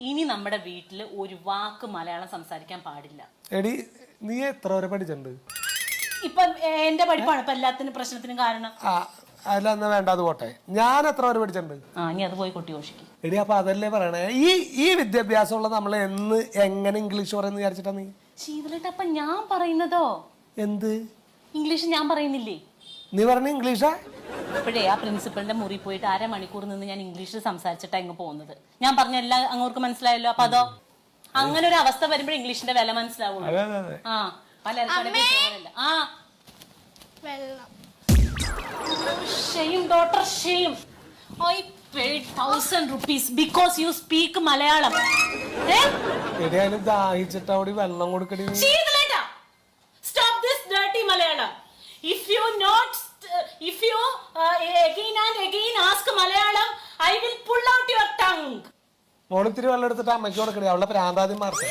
ഇനി നമ്മുടെ വീട്ടിൽ ഒരു വാക്ക് മലയാളം സംസാരിക്കാൻ പാടില്ല. എടി നീ എത്ര വരെ പഠിച്ചിട്ടുണ്ട്? ഇപ്പൊ എന്റെ പഠിപ്പാണ് ഇപ്പൊ എല്ലാത്തിനും പ്രശ്നത്തിനും കാരണം. അല്ല എന്നാ വേണ്ട, അത് പോട്ടെ. ഞാൻ എത്ര വരെ പഠിച്ചിട്ടുണ്ട്? ഇനി അത് പോയി കൊട്ടി ഘോഷിക്കും. എടി അപ്പൊ അതല്ലേ പറയണേ, ഈ വിദ്യാഭ്യാസമുള്ള നമ്മൾ എങ്ങനെ ഇംഗ്ലീഷ് പറയുന്ന വിചാരിച്ചിട്ടാ നീ? ശീതളേട്ട അപ്പൊ ഞാൻ പറയുന്നതോ എന്ത് ഇംഗ്ലീഷ് ഞാൻ പറയുന്നില്ലേ? നീ പറഞ്ഞ ഇംഗ്ലീഷാ? ഇപ്പോഴേ ആ പ്രിൻസിപ്പളിന്റെ മുറി പോയിട്ട് 1/2 മണിക്കൂർ നിന്ന് ഞാൻ ഇംഗ്ലീഷിൽ സംസാരിച്ചിട്ടാ ഇങ്ങ് പോകുന്നത്. ഞാൻ പറഞ്ഞ എല്ലാം അങ്ങോട്ട് മനസ്സിലായല്ലോ. അപ്പൊ അതോ അങ്ങനെ ഒരു അവസ്ഥ വരുമ്പോൾ ഇംഗ്ലീഷിന്റെ വില മനസ്സിലാവുള്ളൂ. പലർക്കും shame daughter shame. I paid 1,000 rupees because you speak Malayalam. എടി അതിന് ദാഹിച്ചിട്ട് അവിടെ വെള്ളം കൊടുക്കടി. Stop this dirty Malayalam. If you again and again ask Malayalam, I will pull out your tongue. മോളിത്തിരി വെള്ളം എടുത്തിട്ട് അമ്മയ്ക്ക് കൊടുക്കടി, അവളുടെ പ്രാന്താദ്യം മാർക്ക്.